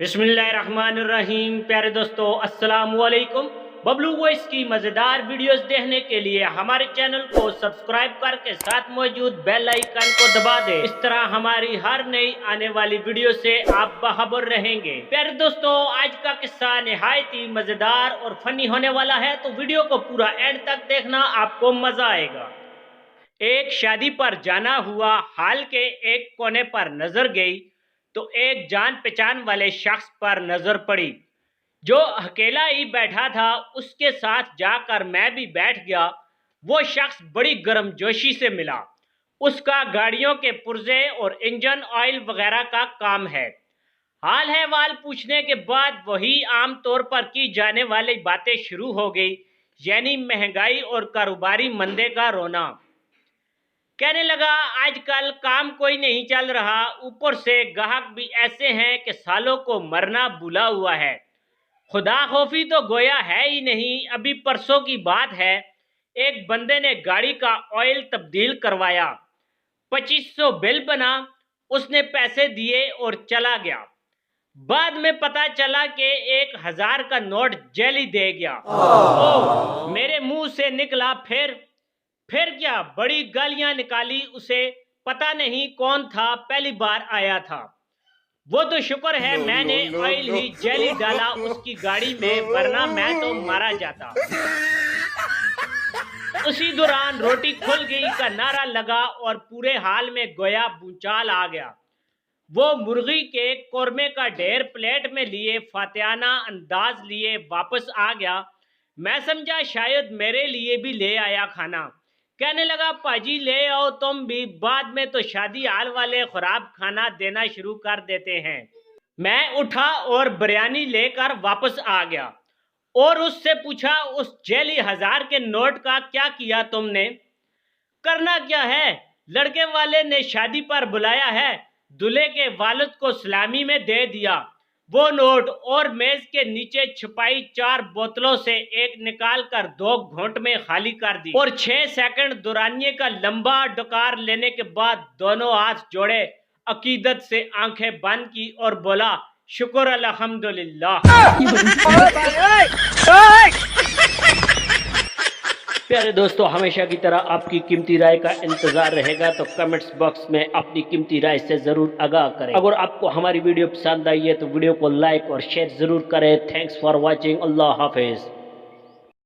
बिस्मिल्लाहिर्रहमानिर्रहीम। प्यारे दोस्तों, अस्सलाम वालेकुम। बबलू वॉइस की मज़ेदार वीडियोस देखने के लिए हमारे चैनल को सब्सक्राइब करके साथ मौजूद बेल आइकन को दबा दें। इस तरह हमारी हर नई आने वाली वीडियो से आप बाखबर रहेंगे। प्यारे दोस्तों, आज का किस्सा निहायत ही मज़ेदार और फनी होने वाला है, तो वीडियो को पूरा एंड तक देखना, आपको मज़ा आएगा। एक शादी पर जाना हुआ हाल के एक कोने पर नजर गई तो एक जान पहचान वाले शख्स पर नजर पड़ी जो अकेला ही बैठा था। उसके साथ जाकर मैं भी बैठ गया। वो शख्स बड़ी गर्मजोशी से मिला। उसका गाड़ियों के पुर्जे और इंजन ऑयल वगैरह का काम है। हाल अहवाल पूछने के बाद वही आम तौर पर की जाने वाली बातें शुरू हो गई, यानी महंगाई और कारोबारी मंदे का रोना। कहने लगा, आजकल काम कोई नहीं चल रहा, ऊपर से ग्राहक भी ऐसे हैं कि सालों को मरना भूला हुआ है। खुदा खौफी तो गोया है ही नहीं। अभी परसों की बात है, एक बंदे ने गाड़ी का ऑयल तब्दील करवाया। 2500 बिल बना। उसने पैसे दिए और चला गया। बाद में पता चला कि 1000 का नोट जेली दे गया। ओह, मेरे मुंह से निकला फिर क्या, बड़ी गालियां निकाली उसे। पता नहीं कौन था, पहली बार आया था। वो तो शुक्र है मैंने ऑयल ही जेली डाला उसकी गाड़ी में, वरना मैं तो मारा जाता। उसी दौरान रोटी खुल गई का नारा लगा और पूरे हाल में गोया भूचाल आ गया। वो मुर्गी के कोरमे का ढेर प्लेट में लिए फातियाना अंदाज लिए वापस आ गया। मैं समझा शायद मेरे लिए भी ले आया खाना। कहने लगा, पाजी ले आओ तुम भी, बाद में तो शादी हाल वाले खराब खाना देना शुरू कर देते हैं। मैं उठा और बिरयानी लेकर वापस आ गया और उससे पूछा, उस जेली 1000 के नोट का क्या किया तुमने? करना क्या है, लड़के वाले ने शादी पर बुलाया है, दूल्हे के वालिद को सलामी में दे दिया वो नोट, और मेज के नीचे छुपाई 4 बोतलों से एक निकाल कर 2 घोंट में खाली कर दी और 6 सेकंड दुरानिये का लंबा डकार लेने के बाद दोनों हाथ जोड़े, अकीदत से आंखें बंद की और बोला, शुक्र अल्हम्दुलिल्लाह। प्यारे दोस्तों, हमेशा की तरह आपकी कीमती राय का इंतजार रहेगा, तो कमेंट्स बॉक्स में अपनी कीमती राय से जरूर आगाह करें। अगर आपको हमारी वीडियो पसंद आई है तो वीडियो को लाइक और शेयर जरूर करें। Thanks for watching. Allah Hafiz.